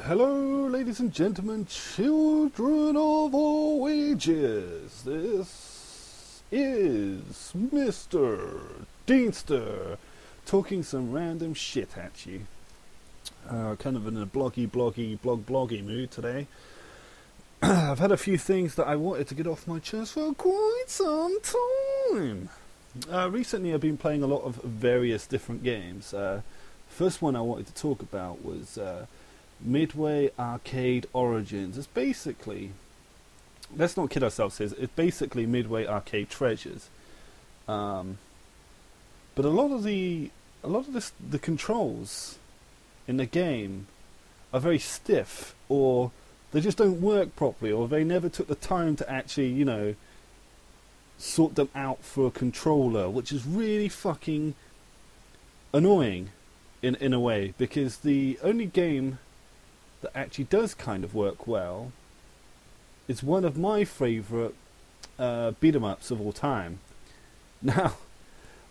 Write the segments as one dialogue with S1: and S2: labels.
S1: Hello, ladies and gentlemen, children of all ages. This is Mr. Deanster talking some random shit at you. Kind of in a bloggy mood today. I've had a few things that I wanted to get off my chest for quite some time. Recently I've been playing a lot of various different games. First one I wanted to talk about was Midway Arcade Origins. It's basically, let's not kid ourselves here, it's basically Midway Arcade Treasures. But a lot of the controls in the game are very stiff, or they just don't work properly, or they never took the time to actually, you know, sort them out for a controller, which is really fucking annoying in a way, because the only game that actually does kind of work well is one of my favourite beat-em-ups of all time. Now,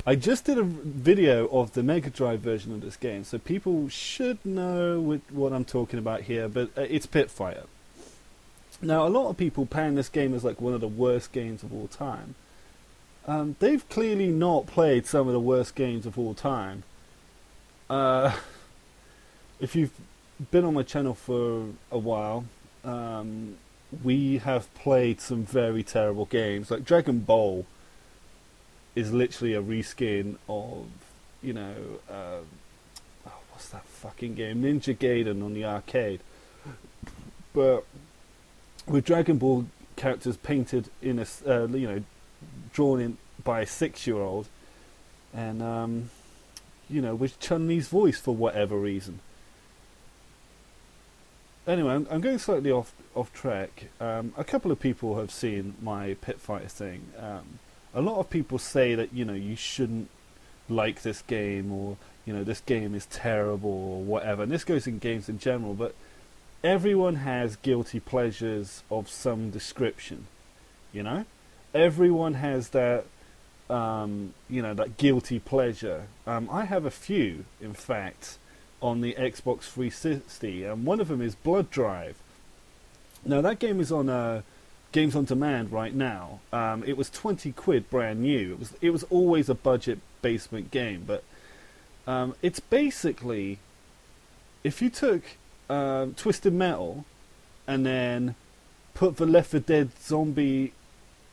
S1: I just did a video of the Mega Drive version of this game, so people should know what I'm talking about here, but it's Spitfire. Now, a lot of people pan this game as like one of the worst games of all time. They've clearly not played some of the worst games of all time. If you've been on my channel for a while, we have played some very terrible games. Like Dragon Ball is literally a reskin of, you know, what's that fucking game? Ninja Gaiden on the arcade. But with Dragon Ball characters painted in a, you know, drawn in by a 6-year-old, and you know, with Chun-Li's voice for whatever reason. Anyway, I'm going slightly off track. A couple of people have seen my Spitfire thing. A lot of people say that, you know, you shouldn't like this game, or, you know, this game is terrible, or whatever. And this goes in games in general, but everyone has guilty pleasures of some description, you know? Everyone has that, you know, that guilty pleasure. I have a few, in fact, on the Xbox 360, and one of them is Blood Drive. Now that game is on Games on Demand right now. It was 20 quid brand new. It was always a budget basement game, but it's basically, if you took Twisted Metal and then put the Left 4 Dead Zombie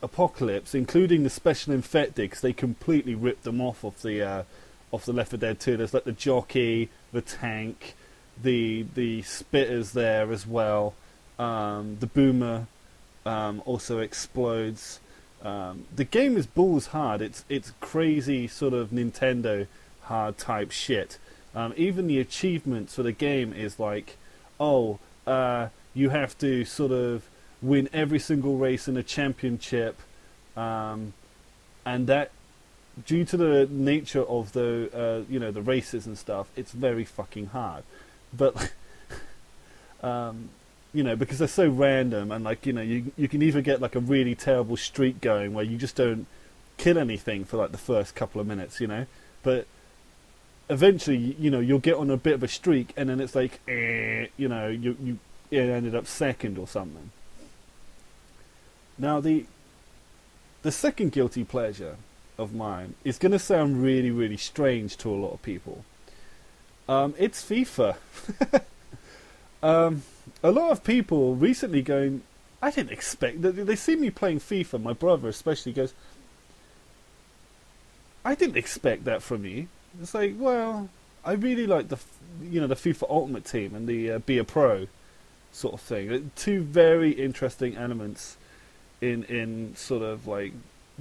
S1: Apocalypse, including the special infected, because they completely ripped them off of the Left 4 Dead 2. There's like the jockey, the tank, the spitters there as well. The boomer also explodes. The game is balls hard. It's crazy sort of Nintendo hard type shit. Even the achievements for the game is like, oh, you have to sort of win every single race in a championship, and that, due to the nature of the you know, the races and stuff, it's very fucking hard. But you know, because they're so random, and like, you know, you can either get like a really terrible streak going where you just don't kill anything for like the first couple of minutes, you know, but eventually, you know, you'll get on a bit of a streak, and then it's like, you know, you ended up second or something. Now the second guilty pleasure of mine is going to sound really, really strange to a lot of people. It's FIFA. A lot of people recently going, I didn't expect that. They see me playing FIFA. My brother especially goes, I didn't expect that from you. It's like, well, I really like the, you know, the FIFA Ultimate Team and the Be a Pro sort of thing. Two very interesting elements in sort of like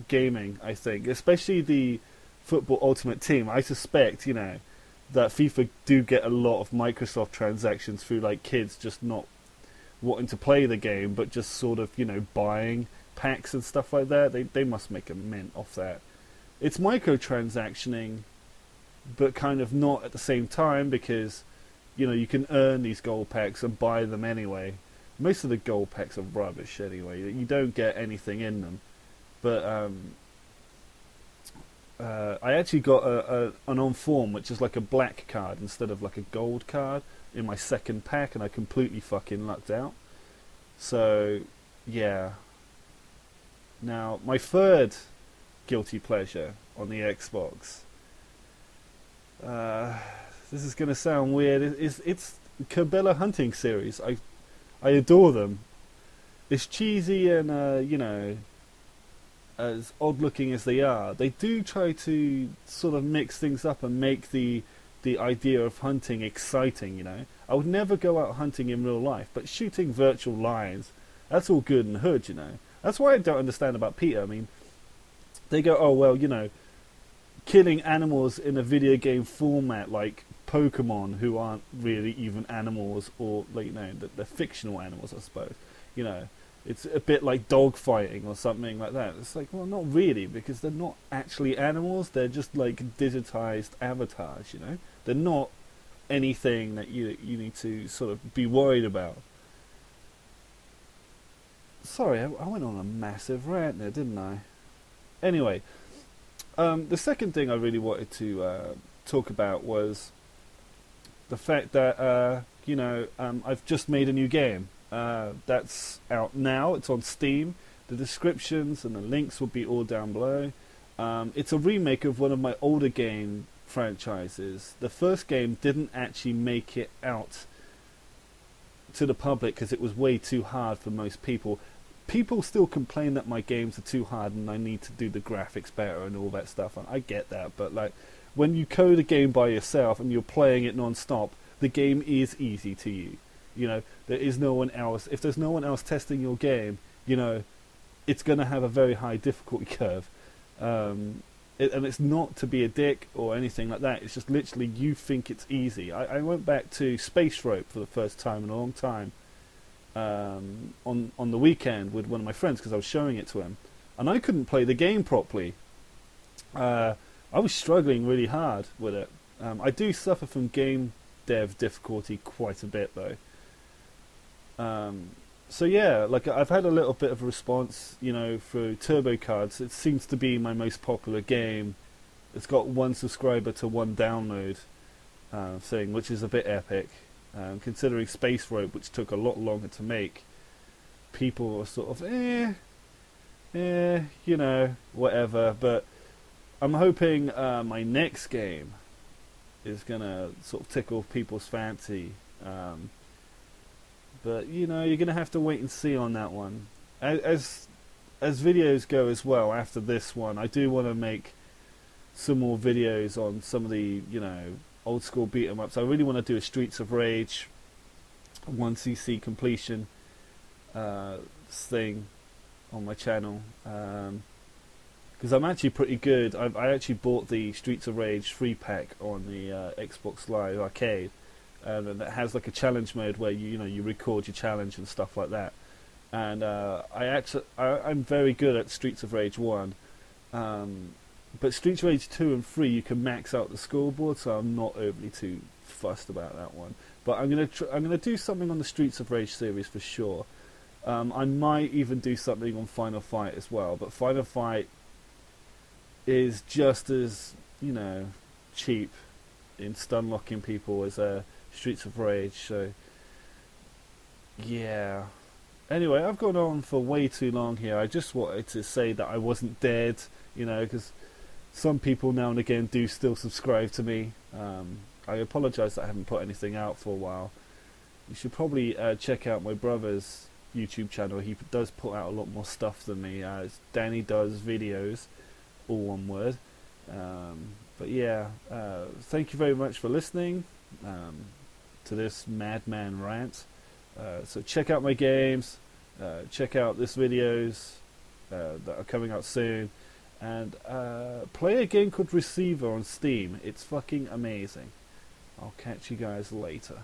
S1: gaming, I think, especially the Football Ultimate Team. I suspect, you know, that FIFA do get a lot of Microsoft transactions through like kids just not wanting to play the game, but just sort of, you know, buying packs and stuff like that. They must make a mint off that. It's microtransactioning, but kind of not at the same time, because, you know, you can earn these gold packs and buy them anyway. Most of the gold packs are rubbish anyway. You don't get anything in them. But I actually got an on form, which is like a black card instead of like a gold card. in my second pack, and I completely fucking lucked out. So, yeah. Now, my third guilty pleasure on the Xbox. This is going to sound weird. It's Cabela Hunting series. I adore them. As cheesy and, you know, as odd-looking as they are, they do try to sort of mix things up and make the idea of hunting exciting, you know. I would never go out hunting in real life, but shooting virtual lions, that's all good and hood, you know. That's why I don't understand about PETA. I mean, they go, oh, well, you know, killing animals in a video game format like Pokemon, who aren't really even animals, or, like, you know, they're fictional animals, I suppose. You know, it's a bit like dog fighting or something like that. It's like, well, not really, because they're not actually animals. They're just like digitized avatars, you know. They're not anything that you need to sort of be worried about. Sorry, I went on a massive rant there, didn't I? Anyway, the second thing I really wanted to talk about was the fact that, you know, I've just made a new game. That's out now. It's on Steam. The descriptions and the links will be all down below. It's a remake of one of my older game franchises. The first game didn't actually make it out to the public because it was way too hard for most people. People still complain that my games are too hard and I need to do the graphics better and all that stuff, and I get that, but like, when you code a game by yourself and you're playing it non-stop, the game is easy to you. You know, there is no one else. If there's no one else testing your game, you know, it's going to have a very high difficulty curve. And it's not to be a dick or anything like that. It's just literally you think it's easy. I went back to Space Rope for the first time in a long time on the weekend with one of my friends because I was showing it to him. And I couldn't play the game properly. I was struggling really hard with it. I do suffer from game dev difficulty quite a bit though. So yeah, like I've had a little bit of a response, you know, through Turbo Cards. It seems to be my most popular game. It's got 1 subscriber to 1 download thing, which is a bit epic. Considering Space Rope, which took a lot longer to make, people are sort of, you know, whatever. But I'm hoping my next game is gonna sort of tickle people's fancy. But you know, you're gonna have to wait and see on that one. As videos go as well, after this one, I do want to make some more videos on some of the, you know, old school beat 'em ups. I really want to do a Streets of Rage 1cc completion thing on my channel, because I'm actually pretty good. I actually bought the Streets of Rage 3-pack on the Xbox Live Arcade. And it has like a challenge mode where you record your challenge and stuff like that. And I'm very good at Streets of Rage 1, but Streets of Rage 2 and 3 you can max out the scoreboard, so I'm not overly too fussed about that one. But I'm gonna do something on the Streets of Rage series for sure. I might even do something on Final Fight as well, but Final Fight is just as, you know, cheap in stun locking people as Streets of Rage, so yeah. Anyway, I've gone on for way too long here. I just wanted to say that I wasn't dead, you know, because some people now and again do still subscribe to me. I apologise that I haven't put anything out for a while. You should probably check out my brother's YouTube channel. He does put out a lot more stuff than me. Danny Does Videos, all one word. But yeah, thank you very much for listening to this madman rant. So check out my games, check out this videos that are coming out soon, and play a game called Receiver on Steam. It's fucking amazing. I'll catch you guys later.